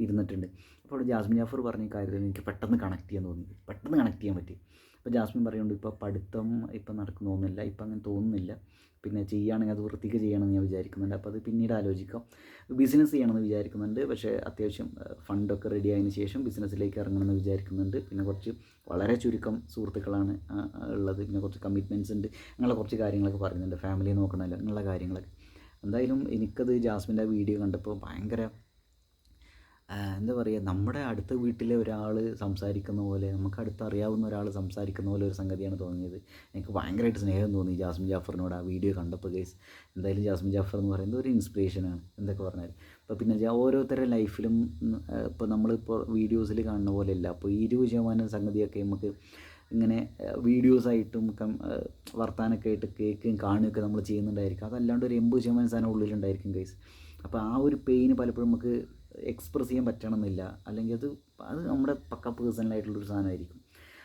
A: ഇരുന്നിട്ടുണ്ട്. അപ്പോൾ ജാസ്മിൻ ജാഫർ പറഞ്ഞ കാര്യത്തിൽ എനിക്ക് പെട്ടെന്ന് കണക്ട് ചെയ്യാൻ തോന്നി, പെട്ടെന്ന് കണക്ട് ചെയ്യാൻ പറ്റി. അപ്പോൾ ജാസ്മിൻ പറയുന്നുണ്ട്, ഇപ്പോൾ പഠിത്തം ഇപ്പം നടക്കുന്നൊന്നുമില്ല, ഇപ്പം അങ്ങനെ തോന്നുന്നില്ല, പിന്നെ ചെയ്യുകയാണെങ്കിൽ അത് വൃത്തിക്ക് ചെയ്യണമെന്ന് ഞാൻ വിചാരിക്കുന്നുണ്ട്. അപ്പോൾ അത് പിന്നീട് ആലോചിക്കാം. ബിസിനസ് ചെയ്യണമെന്ന് വിചാരിക്കുന്നുണ്ട്, പക്ഷേ അത്യാവശ്യം ഫണ്ടൊക്കെ റെഡി ആയതിനു ശേഷം ബിസിനസ്സിലേക്ക് ഇറങ്ങണമെന്ന് വിചാരിക്കുന്നുണ്ട്. പിന്നെ കുറച്ച് വളരെ ചുരുക്കം സുഹൃത്തുക്കളാണ് ഉള്ളത്, പിന്നെ കുറച്ച് കമ്മിറ്റ്മെൻറ്റ്സ് ഉണ്ട്, അങ്ങനെയുള്ള കുറച്ച് കാര്യങ്ങളൊക്കെ പറയുന്നുണ്ട്, ഫാമിലി നോക്കണമല്ലോ അങ്ങനെയുള്ള കാര്യങ്ങളൊക്കെ. എന്തായാലും എനിക്കത് ജാസ്മിൻ്റെ വീഡിയോ കണ്ടപ്പോൾ ഭയങ്കര എന്താ പറയുക, നമ്മുടെ അടുത്ത വീട്ടിലെ ഒരാൾ സംസാരിക്കുന്ന പോലെ, നമുക്ക് അടുത്തറിയാവുന്ന ഒരാൾ സംസാരിക്കുന്ന പോലെ ഒരു സംഗതിയാണ് തോന്നിയത്. എനിക്ക് ഭയങ്കരമായിട്ട് സ്നേഹം തോന്നി ജാസ്മിൻ ജാഫറിനോട് ആ വീഡിയോ കണ്ടപ്പോൾ ഗൈസ്. എന്തായാലും ജാസ്മിൻ ജാഫർ എന്ന് പറയുന്നത് ഒരു ഇൻസ്പിറേഷനാണ് എന്തൊക്കെ പറഞ്ഞാൽ. അപ്പോൾ പിന്നെ ഓരോരുത്തരുടെ ലൈഫിലും ഇപ്പോൾ നമ്മളിപ്പോൾ വീഡിയോസിൽ കാണുന്ന പോലെയല്ല. അപ്പോൾ 20% സംഗതിയൊക്കെ നമുക്ക് ഇങ്ങനെ വീഡിയോസായിട്ടും വർത്താനൊക്കെ ആയിട്ട് കേൾക്കുകയും കാണുകയൊക്കെ നമ്മൾ ചെയ്യുന്നുണ്ടായിരിക്കും. അതല്ലാണ്ട് ഒരു 80% സാധനം ഉള്ളിലുണ്ടായിരിക്കും ഗൈസ്. അപ്പോൾ ആ ഒരു പെയിന് പലപ്പോഴും നമുക്ക് എക്സ്പ്രസ് ചെയ്യാൻ പറ്റണമെന്നില്ല, അല്ലെങ്കിൽ അത് നമ്മുടെ പക്ക പേഴ്സണലായിട്ടുള്ളൊരു സാധനമായിരിക്കും.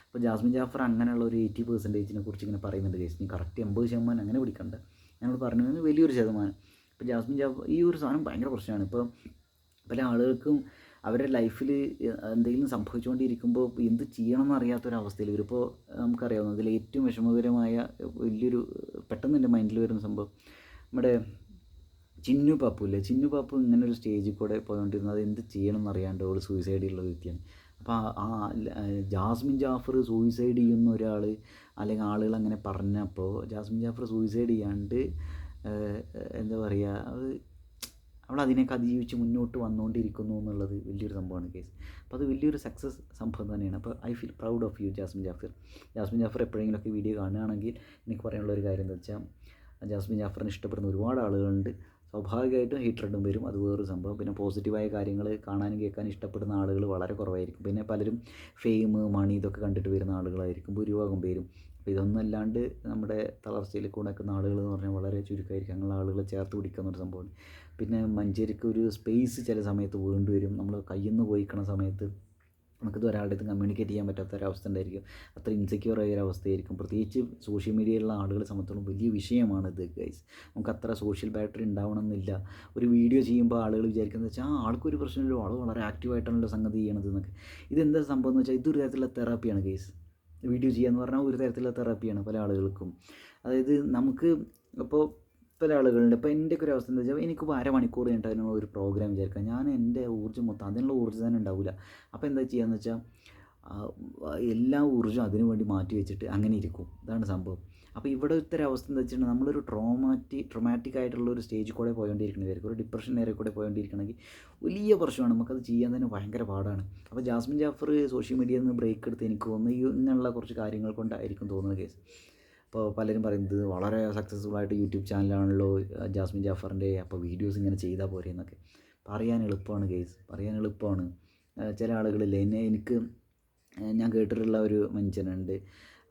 A: അപ്പോൾ ജാസ്മിൻ ജാഫർ അങ്ങനെയുള്ള ഒരു 80% കുറിച്ച് ഇങ്ങനെ പറയുന്നുണ്ട് കേസ്. നീ കറക്റ്റ് 80% അങ്ങനെ പിടിക്കണ്ട, ഞങ്ങൾ പറഞ്ഞു വലിയൊരു ശതമാനം. ഇപ്പോൾ ജാസ്മിൻ ജാഫർ ഈ ഒരു സാധനം ഭയങ്കര പ്രശ്നമാണ്. ഇപ്പോൾ പല ആളുകൾക്കും അവരുടെ ലൈഫിൽ എന്തെങ്കിലും സംഭവിച്ചുകൊണ്ടിരിക്കുമ്പോൾ എന്ത് ചെയ്യണമെന്ന് അറിയാത്തൊരവസ്ഥയിൽ വരും. ഇപ്പോൾ നമുക്കറിയാവുന്ന അതിൽ ഏറ്റവും വിഷമകരമായ വലിയൊരു പെട്ടെന്ന് എൻ്റെ മൈൻഡിൽ വരുന്ന സംഭവം നമ്മുടെ ചിന്നു പാപ്പു ഇങ്ങനെ ഒരു സ്റ്റേജിൽ കൂടെ പോയിക്കൊണ്ടിരുന്നത്, അത് എന്ത് ചെയ്യണം എന്നറിയാണ്ട് അവൾ സൂയിസൈഡ് ഉള്ള വ്യക്തിയാണ്. അപ്പോൾ ജാസ്മിൻ ജാഫർ സൂയിസൈഡ് ചെയ്യുന്ന ഒരാൾ അല്ലെങ്കിൽ ആളുകൾ അങ്ങനെ പറഞ്ഞപ്പോൾ ജാസ്മിൻ ജാഫർ സൂയിസൈഡ് ചെയ്യാണ്ട് എന്താ പറയുക, അത് അവൾ അതിനൊക്കെ അതിജീവിച്ച് മുന്നോട്ട് വന്നുകൊണ്ടിരിക്കുന്നു എന്നുള്ളത് വലിയൊരു സംഭവമാണ് കേസ്. അപ്പോൾ അത് വലിയൊരു സക്സസ് സംഭവം തന്നെയാണ്. അപ്പോൾ I feel proud of you Jasmin Jafar. Jasmin Jafar എപ്പോഴെങ്കിലുമൊക്കെ വീഡിയോ കാണുകയാണെങ്കിൽ എനിക്ക് പറയാനുള്ള ഒരു കാര്യം എന്താ വെച്ചാൽ, ജാസ്മിൻ ജാഫറിനെ ഇഷ്ടപ്പെടുന്ന ഒരുപാട് ആളുകളുണ്ട്. സ്വാഭാവികമായിട്ടും ഹീറ്ററും വരും, അത് വേറൊരു സംഭവം. പിന്നെ പോസിറ്റീവായ കാര്യങ്ങൾ കാണാനും കേൾക്കാനും ഇഷ്ടപ്പെടുന്ന ആളുകൾ വളരെ കുറവായിരിക്കും. പിന്നെ പലരും ഫെയിം, മണി ഇതൊക്കെ കണ്ടിട്ട് വരുന്ന ആളുകളായിരിക്കും ഭൂരിഭാഗം പേരും. അപ്പോൾ ഇതൊന്നും അല്ലാണ്ട് നമ്മുടെ തളർച്ചയിൽ കൂടെ നിൽക്കുന്ന ആളുകൾ എന്ന് പറഞ്ഞാൽ വളരെ ചുരുക്കമായിരിക്കും. അങ്ങനെയുള്ള ആളുകളെ ചേർത്ത് പിടിക്കുന്ന ഒരു സംഭവമാണ്. പിന്നെ മഞ്ചേരിക്ക് ഒരു സ്പേസ് ചില സമയത്ത് വേണ്ടി വരും. നമ്മൾ കയ്യിൽ നിന്ന് പോയിക്കണ സമയത്ത് നമുക്കിത് ഒരാളുടെ അടുത്ത് കമ്മ്യൂണിക്കേറ്റ് ചെയ്യാൻ പറ്റാത്ത ഒരവസ്ഥ ഉണ്ടായിരിക്കും. അത്ര ഇൻസെക്യൂർ ആയ ഒരു അവസ്ഥയായിരിക്കും. പ്രത്യേകിച്ച് സോഷ്യൽ മീഡിയയിലുള്ള ആളുകളെ സംബന്ധിച്ചോളം വലിയ വിഷയമാണിത് ഗൈസ്. നമുക്ക് അത്ര സോഷ്യൽ ബാറ്ററി ഉണ്ടാവണമെന്നില്ല. ഒരു വീഡിയോ ചെയ്യുമ്പോൾ ആളുകൾ വിചാരിക്കുന്നത് വെച്ചാൽ ആൾക്കൊരു പ്രശ്നമില്ല, ആൾ വളരെ ആക്റ്റീവായിട്ടാണല്ലോ സംഗതി ചെയ്യണത് എന്നൊക്കെ. ഇതെന്താ സംഭവം എന്ന് വെച്ചാൽ ഇതൊരു തരത്തിലുള്ള തെറാപ്പിയാണ് ഗൈസ്. വീഡിയോ ചെയ്യാന്ന് പറഞ്ഞാൽ ഒരു തരത്തിലുള്ള തെറാപ്പിയാണ് പല ആളുകൾക്കും. അതായത് നമുക്ക് ഇപ്പോൾ പല ആളുകളുണ്ട്. ഇപ്പോൾ എൻ്റെയൊക്കെ ഒരു അവസ്ഥ എന്താ വെച്ചാൽ, എനിക്കിപ്പോൾ അരമണിക്കൂർ കഴിഞ്ഞിട്ട് അതിനുള്ള ഒരു പ്രോഗ്രാം വിചാരിക്കാം, ഞാൻ എൻ്റെ ഊർജ്ജം മൊത്തം അതിനുള്ള ഊർജ്ജം തന്നെ ഉണ്ടാവില്ല. അപ്പോൾ എന്താ ചെയ്യുകയെന്ന് വെച്ചാൽ എല്ലാ ഊർജ്ജം അതിനു വേണ്ടി മാറ്റി വെച്ചിട്ട് അങ്ങനെ ഇരിക്കും. ഇതാണ് സംഭവം. അപ്പോൾ ഇവിടുത്തെ ഒരു അവസ്ഥ എന്താ വെച്ചിട്ടുണ്ടെങ്കിൽ, നമ്മളൊരു ട്രോമാറ്റിക് ആയിട്ടുള്ള ഒരു സ്റ്റേജിൽ കൂടെ പോയോണ്ടിരിക്കണതായിരിക്കും, ഒരു ഡിപ്രഷൻ നേരെ കൂടെ പോയോണ്ടിരിക്കണമെങ്കിൽ വലിയ പ്രശ്നമാണ്. നമുക്കത് ചെയ്യാൻ തന്നെ ഭയങ്കര പാടാണ്. അപ്പോൾ ജാസ്മിൻ ജാഫർ സോഷ്യൽ മീഡിയയിൽ നിന്ന് ബ്രേക്ക് എടുത്ത് എനിക്ക് തോന്നുന്നു ഇങ്ങനെയുള്ള കുറച്ച് കാര്യങ്ങൾ കൊണ്ടായിരിക്കും തോന്നുന്ന കേസ്. അപ്പോൾ പലരും പറയുന്നത് വളരെ സക്സസ്ഫുൾ ആയിട്ട് യൂട്യൂബ് ചാനലാണല്ലോ ജാസ്മിൻ ജാഫറിൻ്റെ, അപ്പോൾ വീഡിയോസ് ഇങ്ങനെ ചെയ്താൽ പോരെ എന്നൊക്കെ. പറയാൻ എളുപ്പമാണ് കേസ്, പറയാൻ എളുപ്പമാണ്. ചില ആളുകളില്ലേ, ഞാൻ കേട്ടിട്ടുള്ള ഒരു മനുഷ്യനുണ്ട്.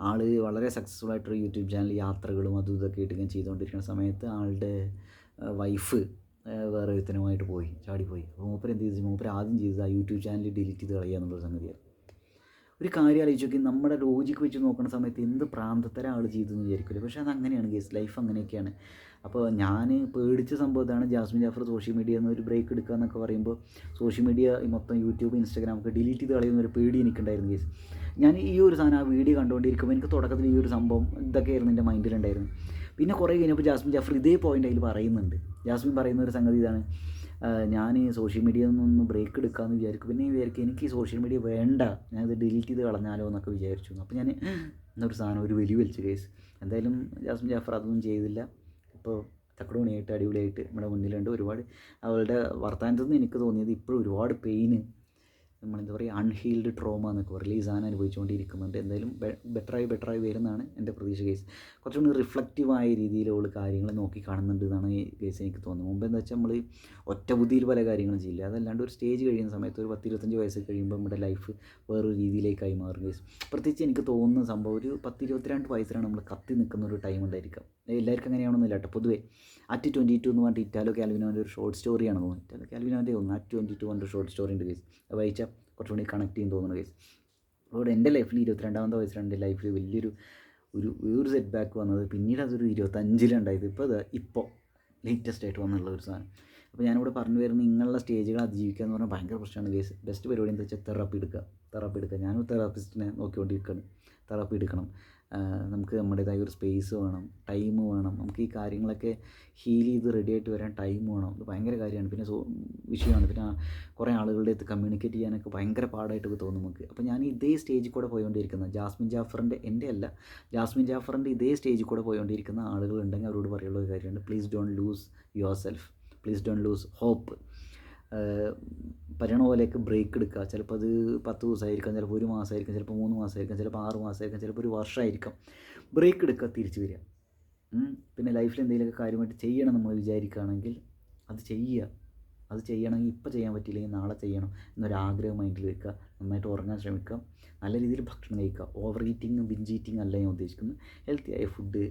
A: ആൾ വളരെ സക്സസ്ഫുൾ ആയിട്ടൊരു യൂട്യൂബ് ചാനൽ യാത്രകളും അതും ഇതൊക്കെ ആയിട്ട് ഇങ്ങനെ ചെയ്തുകൊണ്ടിരിക്കുന്ന സമയത്ത് ആളുടെ വൈഫ് വേറെ ഒരുത്തനുമായിട്ട് ചാടിപ്പോയി. അപ്പോൾ മൂപ്പർ എന്ത് ചെയ്തു, മൂപ്പർ ആദ്യം ചെയ്തത് ആ യൂട്യൂബ് ചാനൽ ഡിലീറ്റ് ചെയ്ത് കളയുക എന്നുള്ളൊരു സംഗതിയാണ്. ഒരു കാര്യം ആലോചിച്ച് നോക്കി, നമ്മുടെ ലോജിക്ക് വെച്ച് നോക്കുന്ന സമയത്ത് എന്ത് പ്രാന്തത്തരം ആൾ ചെയ്തെന്ന് വിചാരിക്കില്ല. പക്ഷേ അത് അങ്ങനെയാണ് കേസ്, ലൈഫ് അങ്ങനെയൊക്കെയാണ്. അപ്പോൾ ഞാൻ പേടിച്ച സംഭവത്താണ് ജാസ്മിൻ ജാഫർ സോഷ്യൽ മീഡിയയിൽ നിന്ന് ഒരു ബ്രേക്ക് എടുക്കുക എന്നൊക്കെ പറയുമ്പോൾ, സോഷ്യൽ മീഡിയ മൊത്തം യൂട്യൂബ്, ഇൻസ്റ്റാഗ്രാം ഒക്കെ ഡിലീറ്റ് ചെയ്ത് കളയുന്ന ഒരു പേടി എനിക്കുണ്ടായിരുന്നു കേസ്. ഞാൻ ഈ ഒരു സാധനം ആ വീഡിയോ കണ്ടുകൊണ്ടിരിക്കുമ്പോൾ എനിക്ക് തുടക്കത്തിൽ ഈ ഒരു സംഭവം ഇതൊക്കെയായിരുന്നു എൻ്റെ മൈൻഡിലുണ്ടായിരുന്നു. പിന്നെ കുറേ കഴിഞ്ഞപ്പോൾ ജാസ്മിൻ ജാഫർ ഇതേ പോയിൻ്റ് അതിൽ പറയുന്നുണ്ട്. ജാസ്മിൻ പറയുന്ന ഒരു സംഗതി ഇതാണ്, ഞാൻ സോഷ്യൽ മീഡിയയിൽ നിന്നൊന്ന് ബ്രേക്ക് എടുക്കാമെന്ന് വിചാരിക്കും. പിന്നെ വിചാരിക്കും എനിക്ക് ഈ സോഷ്യൽ മീഡിയ വേണ്ട, ഞാനത് ഡിലീറ്റ് ചെയ്ത് കളഞ്ഞാലോ എന്നൊക്കെ വിചാരിച്ചു. അപ്പോൾ ഞാൻ എന്നൊരു സാധനം ഒരു വലിച്ചു കേസ്. എന്തായാലും ജാസ്മിൻ ജാഫർ അതൊന്നും ചെയ്തില്ല. ഇപ്പോൾ തക്കടൂണിയായിട്ട് അടിപൊളിയായിട്ട് നമ്മുടെ മുന്നിലുണ്ട്. ഒരുപാട് അവളുടെ വർത്തമാനത്തിൽ നിന്ന് എനിക്ക് തോന്നിയത് ഇപ്പോഴും ഒരുപാട് പെയിന്, നമ്മളെന്താ പറയുക, അൺഹീൽഡ് ട്രോമ എന്നൊക്കെ റിലീസാൻ അനുഭവിച്ചുകൊണ്ടിരിക്കുന്നുണ്ട്. എന്തായാലും ബെറ്ററായി വരുന്നതാണ് എൻ്റെ പ്രതീക്ഷ കേസ്. കുറച്ചുകൂടി റിഫ്ലക്റ്റീവായ രീതിയിൽ അവൾ കാര്യങ്ങൾ നോക്കി കാണുന്നുണ്ട് എന്നാണ് ഈ കേസ് എനിക്ക് തോന്നുന്നത്. മുമ്പ് എന്താ വെച്ചാൽ നമ്മൾ ഒറ്റ ബുദ്ധിയിൽ പല കാര്യങ്ങളും ചെയ്യില്ല. അതല്ലാണ്ട് ഒരു സ്റ്റേജ് കഴിയുന്ന സമയത്ത് ഒരു 10-25 വയസ്സ് കഴിയുമ്പോൾ നമ്മുടെ ലൈഫ് വേറൊരു രീതിയിലേക്കായി മാറും കേസ്. പ്രത്യേകിച്ച് എനിക്ക് തോന്നുന്ന സംഭവം ഒരു 10-22 വയസ്സിലാണ് നമ്മൾ കത്തി നിൽക്കുന്ന ഒരു ടൈം ഉണ്ടായിരിക്കാം. എല്ലാവർക്കും അങ്ങനെയാണെന്നില്ല കേട്ടോ. പൊതുവേ അറ്റ് 22 എന്ന് പറഞ്ഞിട്ട് ഇറ്റാലോ കാൽവിനോൻ്റെ ഒരു ഷോർട്ട് സ്റ്റോറിയാണ് തോന്നുന്നത്. ഇറ്റാലോ കാൽവിനോൻ്റെ തോന്നുന്നു അറ്റ് 22 പറഞ്ഞൊരു ഷോർട്ട് സ്റ്റോറി ഉണ്ട് കേസ്. അത് വായിച്ചാൽ കുറച്ചുകൂടി കണക്ട് ചെയ്യും തോന്നുന്ന കേസ്. അതുകൊണ്ട് എൻ്റെ ലൈഫിൽ 22-ാമത്തെ വയസ്സിലാണ് എൻ്റെ ലൈഫിൽ വലിയൊരു ഒരു സെറ്റ് ബാക്ക് വന്നത്. പിന്നീട് അതൊരു 25-ലുണ്ടായത്. ഇപ്പോൾ ലേറ്റസ്റ്റ് ആയിട്ട് വന്നുള്ള ഒരു സാധനം. അപ്പോൾ ഞാനിവിടെ പറഞ്ഞു വരുന്ന ഇങ്ങനെയുള്ള സ്റ്റേജുകൾ അതിജീവിക്കുക എന്ന് പറഞ്ഞാൽ ഭയങ്കര പ്രശ്നമാണ് കേസ്. ബെസ്റ്റ് പരിപാടി എന്താ വെച്ചാൽ തെറാപ്പി എടുക്കുക. ഞാനൊരു തെറാപ്പിസ്റ്റിനെ നോക്കിക്കൊണ്ടിരിക്കുകയാണ്. തെറാപ്പി എടുക്കണം. നമുക്ക് നമ്മുടേതായ ഒരു സ്പേസ് വേണം, ടൈം വേണം. നമുക്ക് ഈ കാര്യങ്ങളൊക്കെ ഹീൽ ചെയ്ത് റെഡി ആയിട്ട് വരാൻ ടൈം വേണം. ഇത് ഭയങ്കര കാര്യമാണ്. പിന്നെ വിഷയമാണ്. പിന്നെ കുറേ ആളുകളുടെ അടുത്ത് കമ്മ്യൂണിക്കേറ്റ് ചെയ്യാനൊക്കെ ഭയങ്കര പാടായിട്ടൊക്കെ തോന്നും നമുക്ക്. അപ്പോൾ ഞാൻ ഇതേ സ്റ്റേജിൽ കൂടെ പോയിക്കൊണ്ടിരിക്കുന്ന ജാസ്മിൻ ജാഫറിൻ്റെ ഇതേ സ്റ്റേജിൽ കൂടെ പോയിക്കൊണ്ടിരിക്കുന്ന ആളുകളുണ്ടെങ്കിൽ അവരോട് പറയുള്ള ഒരു കാര്യമാണ്, please don't lose yourself, please don't lose hope. പറയണ പോലെയൊക്കെ ബ്രേക്ക് എടുക്കുക. ചിലപ്പോൾ അത് 10 ദിവസമായിരിക്കാം, ചിലപ്പോൾ 1 മാസമായിരിക്കും, ചിലപ്പോൾ 3 മാസമായിരിക്കും, ചിലപ്പോൾ 6 മാസമായിരിക്കും, ചിലപ്പോൾ 1 വർഷമായിരിക്കാം. ബ്രേക്ക് എടുക്കുക, തിരിച്ച് വരിക. പിന്നെ ലൈഫിൽ എന്തെങ്കിലുമൊക്കെ കാര്യമായിട്ട് ചെയ്യണം നമ്മൾ വിചാരിക്കുകയാണെങ്കിൽ അത് ചെയ്യണമെങ്കിൽ ഇപ്പോൾ ചെയ്യാൻ പറ്റിയില്ലെങ്കിൽ നാളെ ചെയ്യണം എന്നൊരാഗ്രഹം മൈൻഡിൽ വെക്കുക. നന്നായിട്ട് ഉറങ്ങാൻ ശ്രമിക്കുക. നല്ല രീതിയിൽ ഭക്ഷണം കഴിക്കുക. ഓവർ ഈറ്റിങ്, ബിഞ്ച് ഈറ്റിങ് അല്ല ഞാൻ ഉദ്ദേശിക്കുന്നത്. ഹെൽത്തിയായ ഫുഡ്,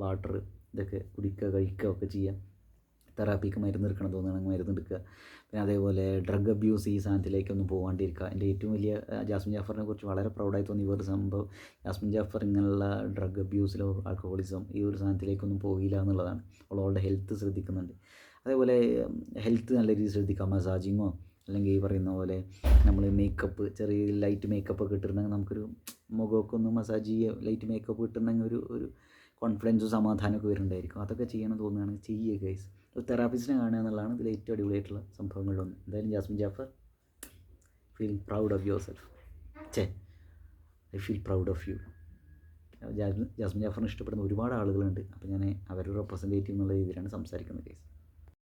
A: വാട്ടർ ഇതൊക്കെ കുടിക്കുക, കഴിക്കുക ഒക്കെ ചെയ്യുക. തെറാപ്പിക്ക് മരുന്ന് എടുക്കണം തോന്നുകയാണെങ്കിൽ മരുന്ന് എടുക്കുക. പിന്നെ അതേപോലെ ഡ്രഗ് അബ്യൂസ് ഈ സാധനത്തിലേക്കൊന്നും പോകാണ്ടിരിക്കുക. എൻ്റെ ഏറ്റവും വലിയ ജാസ്മിൻ ജാഫറിനെ കുറിച്ച് വളരെ പ്രൗഡായി തോന്നി വേറൊരു സംഭവം, ജാസ്മിൻ ജാഫർ ഇങ്ങനെയുള്ള ഡ്രഗ് അബ്യൂസിലോ ആൽക്കഹോളിസം ഈ ഒരു സാധനത്തിലേക്കൊന്നും പോകില്ല എന്നുള്ളതാണ്. അവളുടെ ഹെൽത്ത് ശ്രദ്ധിക്കുന്നുണ്ട്. അതേപോലെ ഹെൽത്ത് നല്ല രീതിയിൽ ശ്രദ്ധിക്കുക. മസാജിങ്ങോ അല്ലെങ്കിൽ ഈ പറയുന്ന പോലെ നമ്മൾ മേക്കപ്പ്, ചെറിയ ലൈറ്റ് മേക്കപ്പ് ഒക്കെ ഇട്ടിട്ടുണ്ടെങ്കിൽ നമുക്കൊരു മുഖമൊക്കെ ഒന്ന് മസാജ് ചെയ്യുക, ലൈറ്റ് മേക്കപ്പ് ഇട്ടിട്ടുണ്ടെങ്കിൽ ഒരു കോൺഫിഡൻസും സമാധാനമൊക്കെ വരുന്നുണ്ടായിരിക്കും. അതൊക്കെ ചെയ്യണം തോന്നുകയാണെങ്കിൽ ചെയ്യുക ഗൈസ്. ഒരു തെറാപ്പിസ്റ്റിനെ കാണുക എന്നുള്ളതാണ് ഇതിൽ ഏറ്റവും അടിപൊളിയായിട്ടുള്ള സംഭവങ്ങളിലൊന്ന്. എന്തായാലും Jasmin Jafar feeling proud of yourself. I feel proud of you. Jasmin ജാഫറിനെ ഇഷ്ടപ്പെടുന്ന ഒരുപാട് ആളുകളുണ്ട്. അപ്പോൾ ഞാൻ അവരുടെ റെപ്രസെൻറ്റേറ്റീവ് എന്നുള്ള രീതിയിലാണ് സംസാരിക്കുന്നത് ഗൈസ്.